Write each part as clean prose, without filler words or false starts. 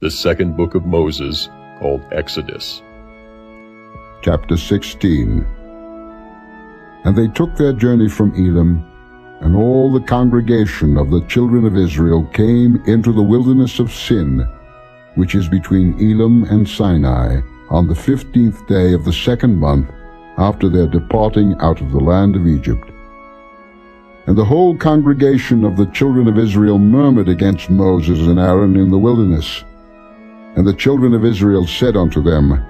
the second book of Moses, called Exodus. Chapter 16. And they took their journey from Elim, and all the congregation of the children of Israel came into the wilderness of Sin, which is between Elim and Sinai, on the 15th day of the second month after their departing out of the land of Egypt. And the whole congregation of the children of Israel murmured against Moses and Aaron in the wilderness. And the children of Israel said unto them,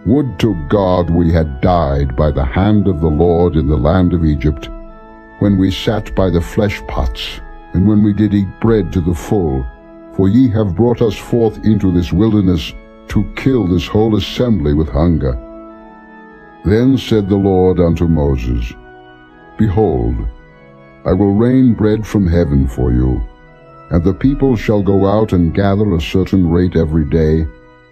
Would to God we had died by the hand of the Lord in the land of Egypt, when we sat by the flesh pots, and when we did eat bread to the full, for ye have brought us forth into this wilderness to kill this whole assembly with hunger. Then said the Lord unto Moses, Behold, I will rain bread from heaven for you, and the people shall go out and gather a certain rate every day,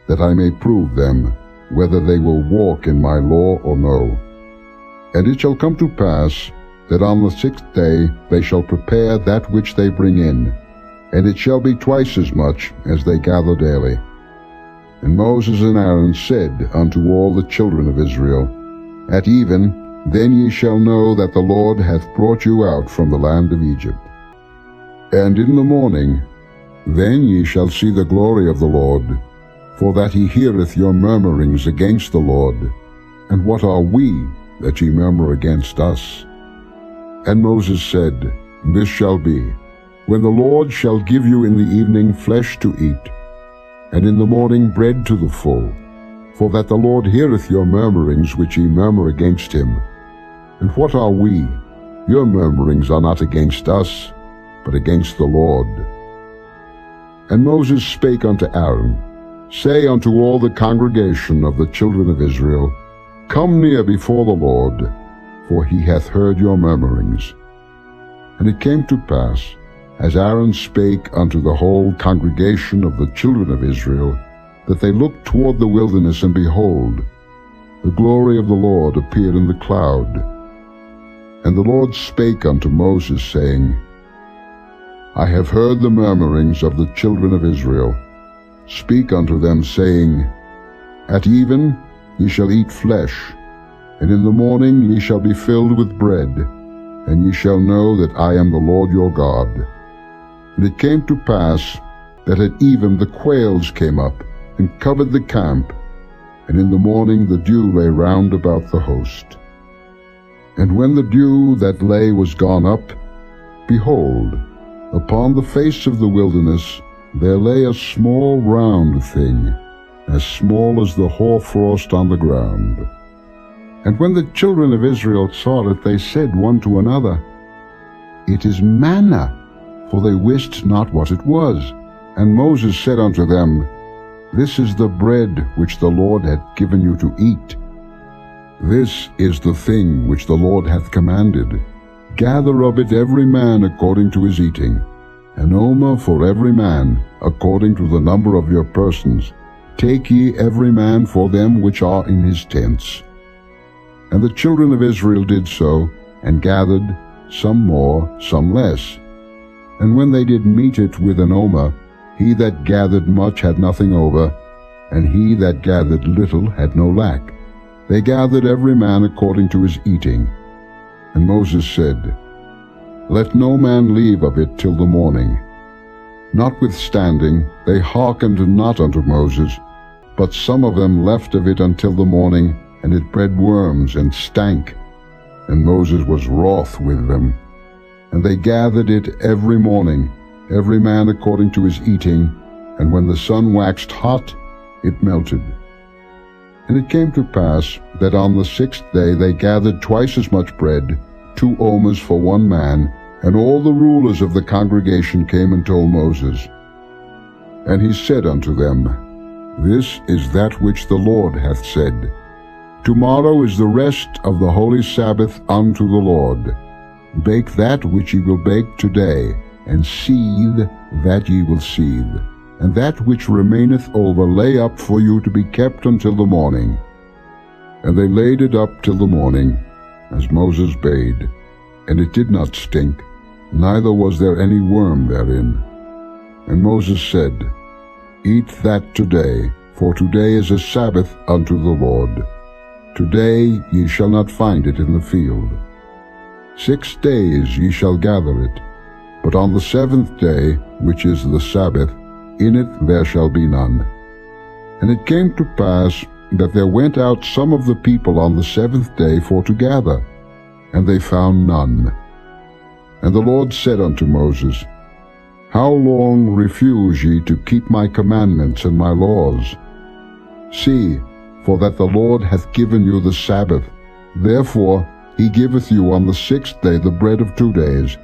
that I may prove them, whether they will walk in my law or no. And it shall come to pass, that on the 6th day they shall prepare that which they bring in, and it shall be twice as much as they gather daily. And Moses and Aaron said unto all the children of Israel, At even, then ye shall know that the Lord hath brought you out from the land of Egypt. And in the morning, then ye shall see the glory of the Lord, for that he heareth your murmurings against the Lord. And what are we, that ye murmur against us? And Moses said, This shall be, when the Lord shall give you in the evening flesh to eat, and in the morning bread to the full, for that the Lord heareth your murmurings which ye murmur against him. And what are we? Your murmurings are not against us, but against the Lord. And Moses spake unto Aaron, Say unto all the congregation of the children of Israel, Come near before the Lord, for he hath heard your murmurings. And it came to pass, as Aaron spake unto the whole congregation of the children of Israel, that they looked toward the wilderness, and behold, the glory of the Lord appeared in the cloud. And the Lord spake unto Moses, saying, I have heard the murmurings of the children of Israel. Speak unto them, saying, At even ye shall eat flesh, and in the morning ye shall be filled with bread, and ye shall know that I am the Lord your God. And it came to pass that at even the quails came up, and covered the camp, and in the morning the dew lay round about the host. And when the dew that lay was gone up, behold, upon the face of the wilderness there lay a small round thing, as small as the hoarfrost on the ground. And when the children of Israel saw it, they said one to another, It is manna, for they wist not what it was. And Moses said unto them, This is the bread which the Lord hath given you to eat. This is the thing which the Lord hath commanded. Gather of it every man according to his eating, an omer for every man, according to the number of your persons. Take ye every man for them which are in his tents. And the children of Israel did so, and gathered, some more, some less. And when they did meet it with an omer, he that gathered much had nothing over, and he that gathered little had no lack. They gathered every man according to his eating. And Moses said, Let no man leave of it till the morning. Notwithstanding, they hearkened not unto Moses, but some of them left of it until the morning, and it bred worms and stank. And Moses was wroth with them. And they gathered it every morning, every man according to his eating, and when the sun waxed hot, it melted. And it came to pass that on the 6th day they gathered twice as much bread, 2 omers for one man, and all the rulers of the congregation came and told Moses. And he said unto them, This is that which the Lord hath said, Tomorrow is the rest of the holy Sabbath unto the Lord. Bake that which ye will bake today, and seethe that ye will seethe, and that which remaineth over lay up for you to be kept until the morning. And they laid it up till the morning, as Moses bade, and it did not stink, neither was there any worm therein. And Moses said, Eat that today, for today is a Sabbath unto the Lord. Today ye shall not find it in the field. 6 days ye shall gather it, but on the 7th day, which is the Sabbath, in it there shall be none. And it came to pass that there went out some of the people on the 7th day for to gather, and they found none. And the Lord said unto Moses, How long refuse ye to keep my commandments and my laws? See, for that the Lord hath given you the Sabbath. Therefore he giveth you on the 6th day the bread of 2 days.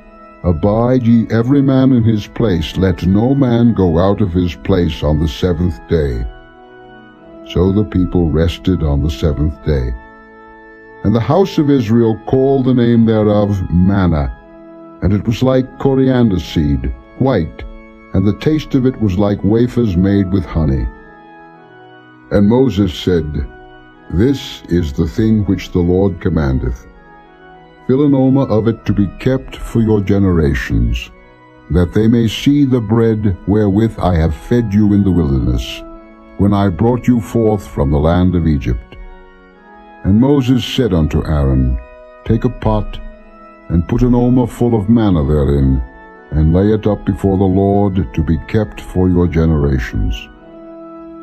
Abide ye every man in his place, let no man go out of his place on the 7th day. So the people rested on the 7th day. And the house of Israel called the name thereof manna, and it was like coriander seed, white, and the taste of it was like wafers made with honey. And Moses said, This is the thing which the Lord commandeth. Fill an omer of it to be kept for your generations, that they may see the bread wherewith I have fed you in the wilderness, when I brought you forth from the land of Egypt. And Moses said unto Aaron, Take a pot, and put an omer full of manna therein, and lay it up before the Lord to be kept for your generations.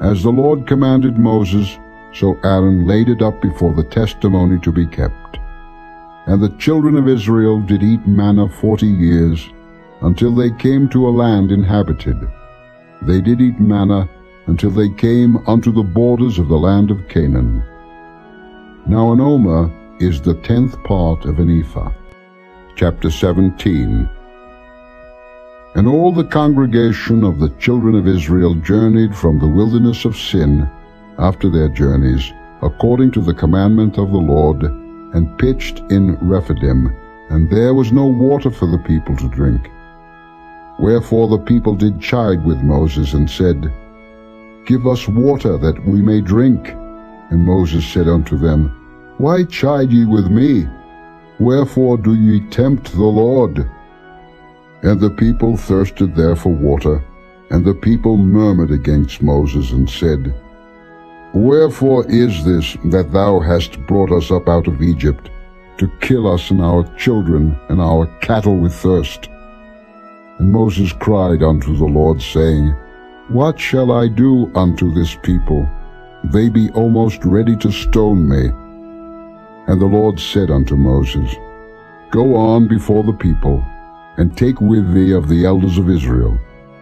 As the Lord commanded Moses, so Aaron laid it up before the testimony to be kept. And the children of Israel did eat manna 40 years, until they came to a land inhabited. They did eat manna until they came unto the borders of the land of Canaan. Now an omer is the 10th part of an ephah. Chapter 17. And all the congregation of the children of Israel journeyed from the wilderness of Sin after their journeys, according to the commandment of the Lord, and pitched in Rephidim, and there was no water for the people to drink. Wherefore the people did chide with Moses, and said, Give us water that we may drink. And Moses said unto them, Why chide ye with me? Wherefore do ye tempt the Lord? And the people thirsted there for water, and the people murmured against Moses, and said, Wherefore is this that thou hast brought us up out of Egypt, to kill us and our children and our cattle with thirst? And Moses cried unto the Lord, saying, What shall I do unto this people? They be almost ready to stone me. And the Lord said unto Moses, Go on before the people, and take with thee of the elders of Israel,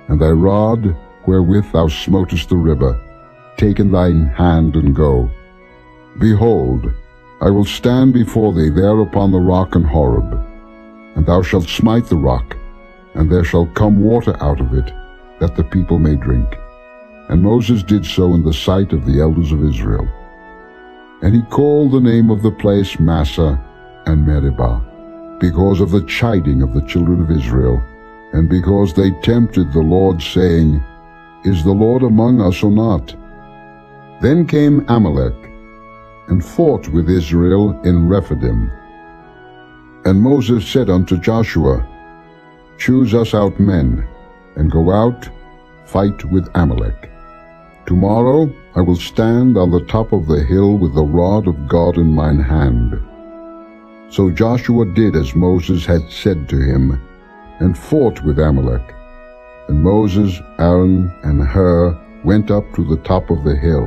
and thy rod wherewith thou smotest the river, take in thine hand, and go. Behold, I will stand before thee there upon the rock in Horeb, and thou shalt smite the rock, and there shall come water out of it, that the people may drink. And Moses did so in the sight of the elders of Israel. And he called the name of the place Massah and Meribah, because of the chiding of the children of Israel, and because they tempted the Lord, saying, Is the Lord among us or not? Then came Amalek, and fought with Israel in Rephidim. And Moses said unto Joshua, Choose us out men, and go out, fight with Amalek. Tomorrow I will stand on the top of the hill with the rod of God in mine hand. So Joshua did as Moses had said to him, and fought with Amalek. And Moses, Aaron, and Hur went up to the top of the hill.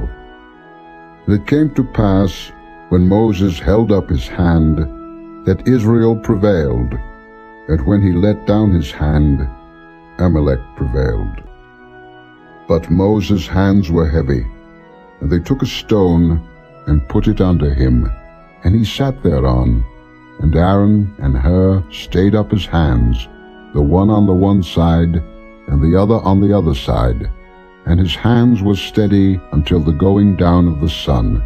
And it came to pass, when Moses held up his hand, that Israel prevailed, and when he let down his hand, Amalek prevailed. But Moses' hands were heavy, and they took a stone, and put it under him, and he sat thereon. And Aaron and Hur stayed up his hands, the one on the one side, and the other on the other side, and his hands were steady until the going down of the sun.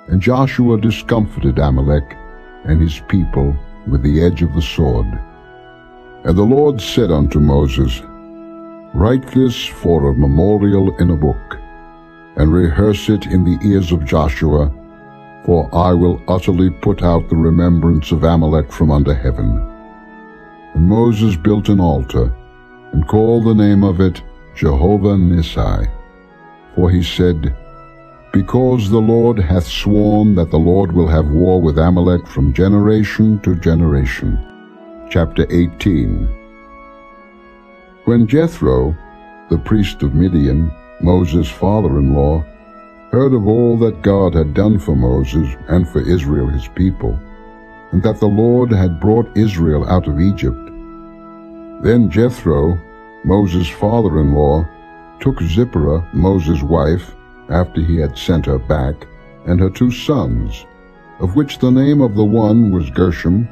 And Joshua discomfited Amalek and his people with the edge of the sword. And the Lord said unto Moses, Write this for a memorial in a book, and rehearse it in the ears of Joshua, for I will utterly put out the remembrance of Amalek from under heaven. And Moses built an altar, and called the name of it Jehovah Nissi. For he said, Because the Lord hath sworn that the Lord will have war with Amalek from generation to generation. Chapter 18. When Jethro, the priest of Midian, Moses' father-in-law, heard of all that God had done for Moses and for Israel his people, and that the Lord had brought Israel out of Egypt, then Jethro, Moses' father-in-law, took Zipporah, Moses' wife, after he had sent her back, and her 2 sons, of which the name of the one was Gershom,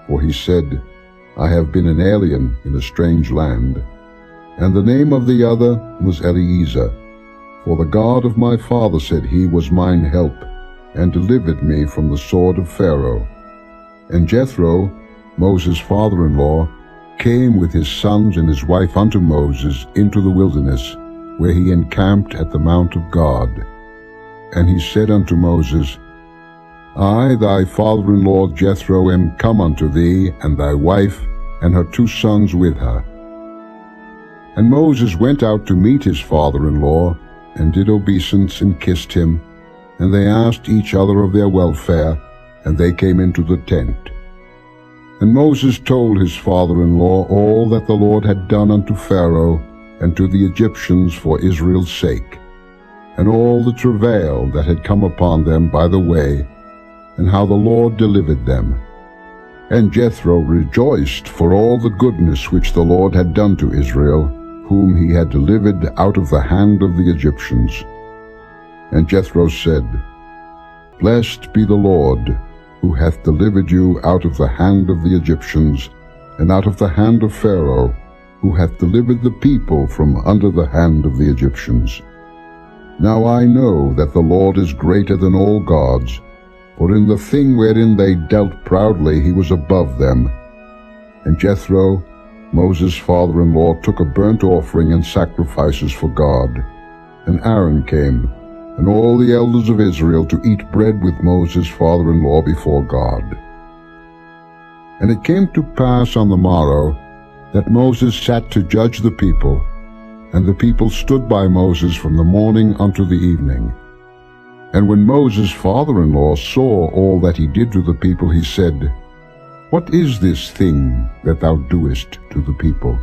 for he said, I have been an alien in a strange land, and the name of the other was Eliezer, for the God of my father, said he, was mine help, and delivered me from the sword of Pharaoh. And Jethro, Moses' father-in-law, came with his sons and his wife unto Moses into the wilderness, where he encamped at the mount of God. And he said unto Moses, I, thy father-in-law Jethro, am come unto thee, and thy wife, and her 2 sons with her. And Moses went out to meet his father-in-law, and did obeisance, and kissed him, and they asked each other of their welfare, and they came into the tent. And Moses told his father-in-law all that the Lord had done unto Pharaoh and to the Egyptians for Israel's sake, and all the travail that had come upon them by the way, and how the Lord delivered them. And Jethro rejoiced for all the goodness which the Lord had done to Israel, whom he had delivered out of the hand of the Egyptians. And Jethro said, Blessed be the Lord, who hath delivered you out of the hand of the Egyptians, and out of the hand of Pharaoh, who hath delivered the people from under the hand of the Egyptians. Now I know that the Lord is greater than all gods, for in the thing wherein they dealt proudly he was above them. And Jethro, Moses' father-in-law, took a burnt offering and sacrifices for God. And Aaron came, and all the elders of Israel, to eat bread with Moses' father-in-law before God. And it came to pass on the morrow that Moses sat to judge the people, and the people stood by Moses from the morning unto the evening. And when Moses' father-in-law saw all that he did to the people, he said, What is this thing that thou doest to the people?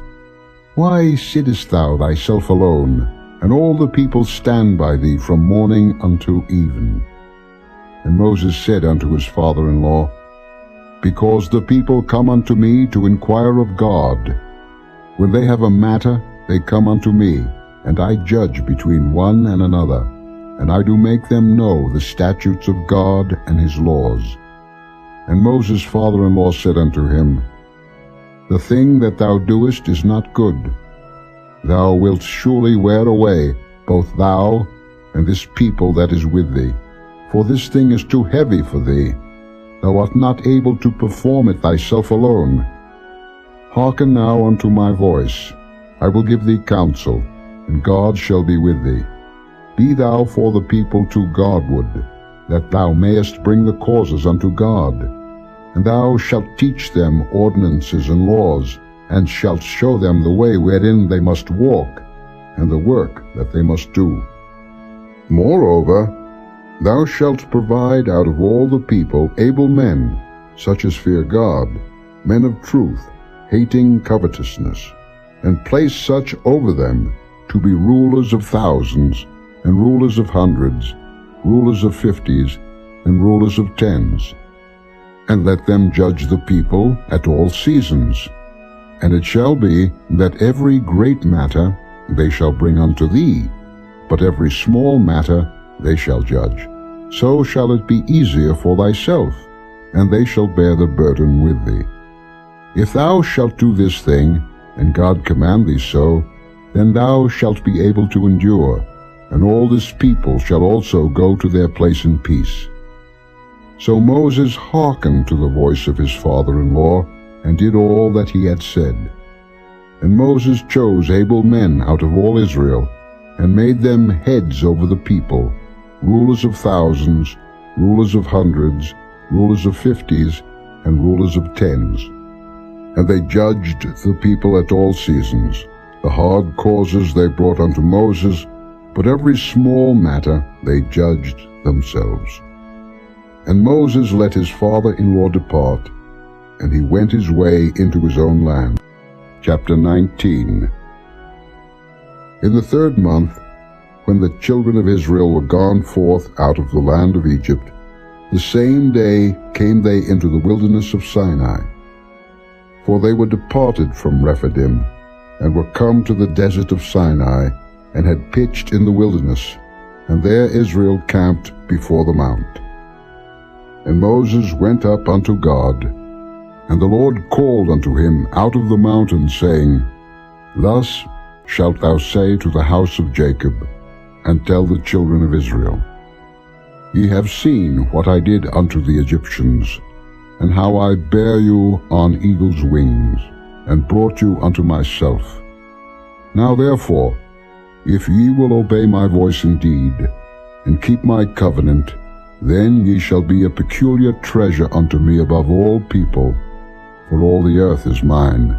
Why sittest thou thyself alone, and all the people stand by thee from morning unto even? And Moses said unto his father-in-law, Because the people come unto me to inquire of God. When they have a matter, they come unto me, and I judge between one and another, and I do make them know the statutes of God and his laws. And Moses' father-in-law said unto him, The thing that thou doest is not good. Thou wilt surely wear away, both thou and this people that is with thee, for this thing is too heavy for thee. Thou art not able to perform it thyself alone. Hearken now unto my voice. I will give thee counsel, and God shall be with thee. Be thou for the people too Godward, that thou mayest bring the causes unto God. And thou shalt teach them ordinances and laws, and shalt show them the way wherein they must walk, and the work that they must do. Moreover, thou shalt provide out of all the people able men, such as fear God, men of truth, hating covetousness, and place such over them to be rulers of thousands, and rulers of hundreds, rulers of 50s, and rulers of 10s. And let them judge the people at all seasons. And it shall be that every great matter they shall bring unto thee, but every small matter they shall judge. So shall it be easier for thyself, and they shall bear the burden with thee. If thou shalt do this thing, and God command thee so, then thou shalt be able to endure, and all this people shall also go to their place in peace. So Moses hearkened to the voice of his father-in-law, and did all that he had said. And Moses chose able men out of all Israel, and made them heads over the people, rulers of thousands, rulers of hundreds, rulers of 50s, and rulers of 10s. And they judged the people at all seasons. The hard causes they brought unto Moses, but every small matter they judged themselves. And Moses let his father-in-law depart, and he went his way into his own land. Chapter 19. In the 3rd month, when the children of Israel were gone forth out of the land of Egypt, the same day came they into the wilderness of Sinai. For they were departed from Rephidim, and were come to the desert of Sinai, and had pitched in the wilderness, and there Israel camped before the mount. And Moses went up unto God, and the Lord called unto him out of the mountain, saying, Thus shalt thou say to the house of Jacob, and tell the children of Israel, Ye have seen what I did unto the Egyptians, and how I bare you on eagle's wings, and brought you unto myself. Now therefore, if ye will obey my voice indeed, and keep my covenant, then ye shall be a peculiar treasure unto me above all people, for all the earth is mine.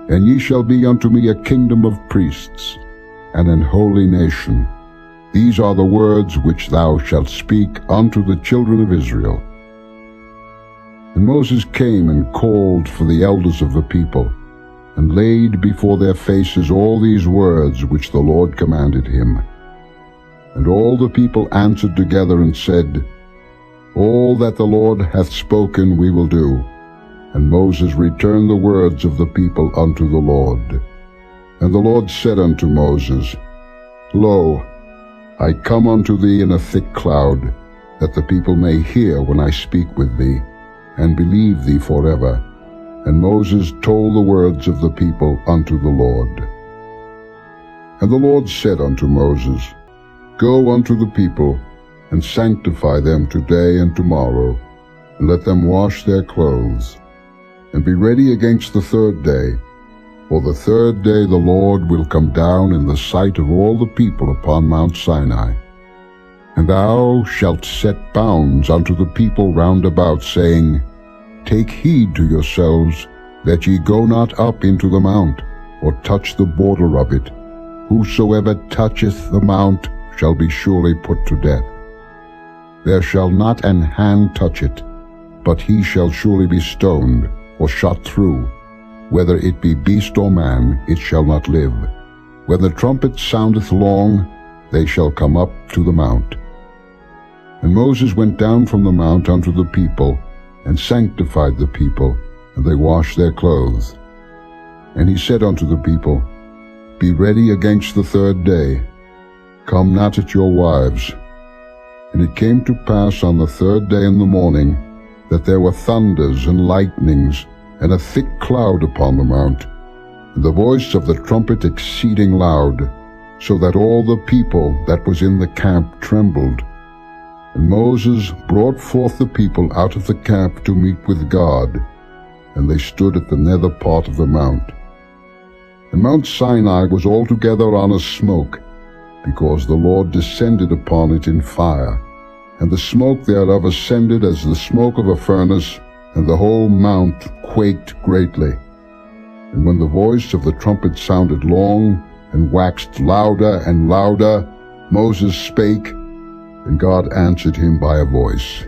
And ye shall be unto me a kingdom of priests, and an holy nation. These are the words which thou shalt speak unto the children of Israel. And Moses came and called for the elders of the people, and laid before their faces all these words which the Lord commanded him. And all the people answered together and said, All that the Lord hath spoken we will do. And Moses returned the words of the people unto the Lord. And the Lord said unto Moses, Lo, I come unto thee in a thick cloud, that the people may hear when I speak with thee, and believe thee forever. And Moses told the words of the people unto the Lord. And the Lord said unto Moses, Go unto the people, and sanctify them today and tomorrow, and let them wash their clothes, and be ready against the 3rd day. For the 3rd day the Lord will come down in the sight of all the people upon Mount Sinai. And thou shalt set bounds unto the people round about, saying, Take heed to yourselves, that ye go not up into the mount, or touch the border of it. Whosoever toucheth the mount shall be surely put to death. There shall not an hand touch it, but he shall surely be stoned, or shot through. Whether it be beast or man, it shall not live. When the trumpet soundeth long, they shall come up to the mount. And Moses went down from the mount unto the people, and sanctified the people, and they washed their clothes. And he said unto the people, Be ready against the 3rd day. Come not at your wives. And it came to pass on the 3rd day in the morning, that there were thunders and lightnings, and a thick cloud upon the mount, and the voice of the trumpet exceeding loud, so that all the people that was in the camp trembled. And Moses brought forth the people out of the camp to meet with God, and they stood at the nether part of the mount. And Mount Sinai was altogether on a smoke, because the Lord descended upon it in fire, and the smoke thereof ascended as the smoke of a furnace, and the whole mount quaked greatly. And when the voice of the trumpet sounded long, and waxed louder and louder, Moses spake, and God answered him by a voice.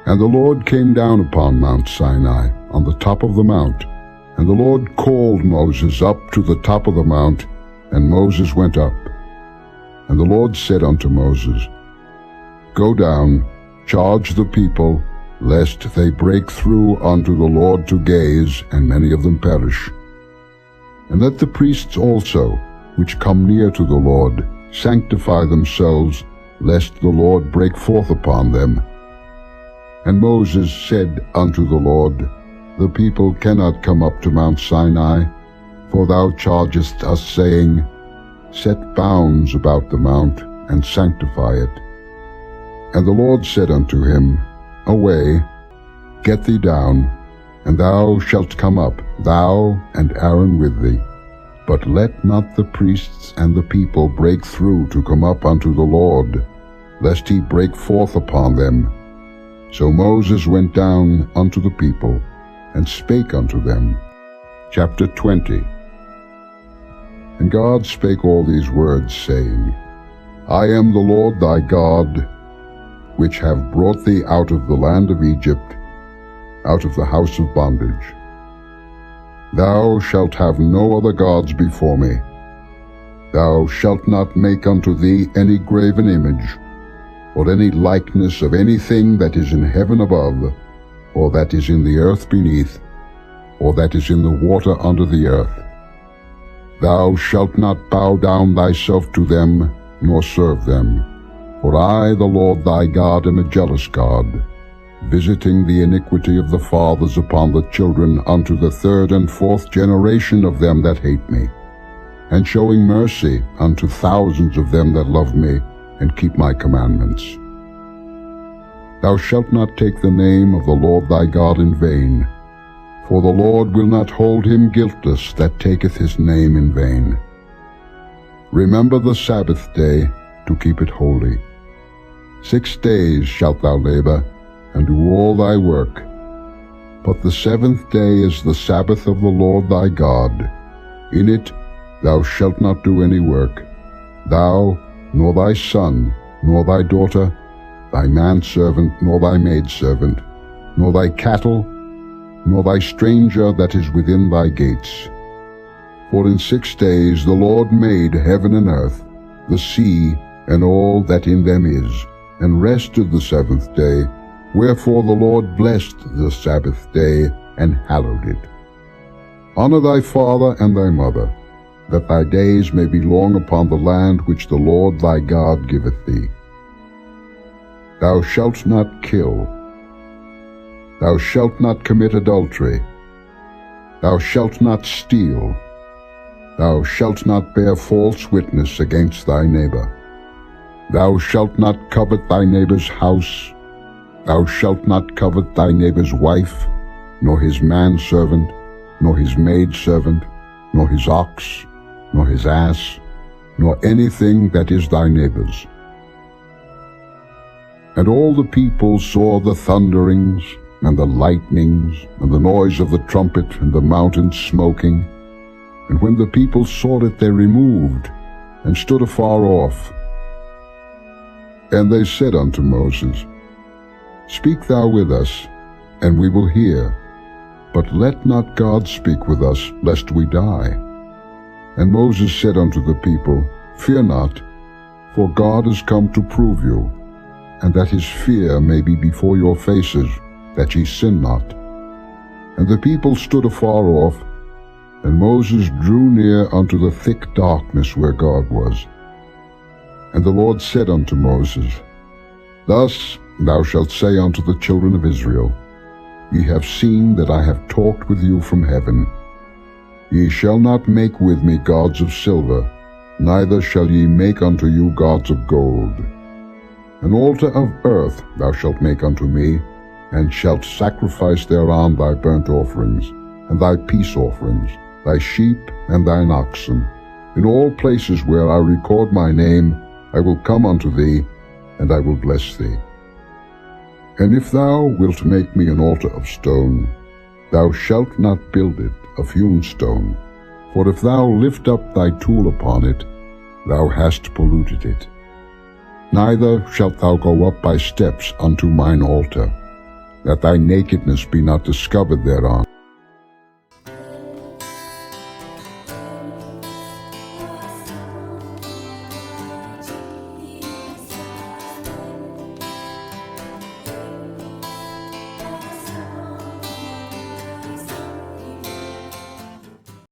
And the Lord came down upon Mount Sinai, on the top of the mount. And the Lord called Moses up to the top of the mount, and Moses went up. And the Lord said unto Moses, Go down, charge the people, lest they break through unto the Lord to gaze, and many of them perish. And let the priests also, which come near to the Lord, sanctify themselves, lest the Lord break forth upon them. And Moses said unto the Lord, The people cannot come up to Mount Sinai, for thou chargest us, saying, Set bounds about the mount, and sanctify it. And the Lord said unto him, Away, get thee down, and thou shalt come up, thou and Aaron with thee. But let not the priests and the people break through to come up unto the Lord, lest he break forth upon them. So Moses went down unto the people, and spake unto them. Chapter 20. And God spake all these words, saying, I am the Lord thy God, which have brought thee out of the land of Egypt, out of the house of bondage. Thou shalt have no other gods before me. Thou shalt not make unto thee any graven image, or any likeness of anything that is in heaven above, or that is in the earth beneath, or that is in the water under the earth. Thou shalt not bow down thyself to them, nor serve them. For I, the Lord thy God, am a jealous God, visiting the iniquity of the fathers upon the children unto the third and fourth generation of them that hate me, and showing mercy unto thousands of them that love me, and keep my commandments. Thou shalt not take the name of the Lord thy God in vain, for the Lord will not hold him guiltless that taketh his name in vain. Remember the Sabbath day to keep it holy. 6 days shalt thou labor, and do all thy work. But the seventh day is the Sabbath of the Lord thy God. In it thou shalt not do any work, thou, nor thy son, nor thy daughter, thy manservant, nor thy maidservant, nor thy cattle, nor thy stranger that is within thy gates. For in 6 days the Lord made heaven and earth, the sea, and all that in them is, and rested the seventh day. Wherefore the Lord blessed the Sabbath day, and hallowed it. Honor thy father and thy mother, that thy days may be long upon the land which the Lord thy God giveth thee. Thou shalt not kill. Thou shalt not commit adultery. Thou shalt not steal. Thou shalt not bear false witness against thy neighbor. Thou shalt not covet thy neighbor's house. Thou shalt not covet thy neighbor's wife, nor his manservant, nor his maidservant, nor his ox, nor his ass, nor anything that is thy neighbor's. And all the people saw the thunderings, and the lightnings, and the noise of the trumpet, and the mountain smoking. And when the people saw it, they removed, and stood afar off. And they said unto Moses, Speak thou with us, and we will hear. But let not God speak with us, lest we die. And Moses said unto the people, Fear not, for God is come to prove you, and that his fear may be before your faces, that ye sin not. And the people stood afar off, and Moses drew near unto the thick darkness where God was. And the Lord said unto Moses, Thus thou shalt say unto the children of Israel, Ye have seen that I have talked with you from heaven. Ye shall not make with me gods of silver, neither shall ye make unto you gods of gold. An altar of earth thou shalt make unto me, and shalt sacrifice thereon thy burnt offerings, and thy peace offerings, thy sheep and thine oxen. In all places where I record my name, I will come unto thee, and I will bless thee. And if thou wilt make me an altar of stone, thou shalt not build it of hewn stone, for if thou lift up thy tool upon it, thou hast polluted it. Neither shalt thou go up by steps unto mine altar, that thy nakedness be not discovered thereon.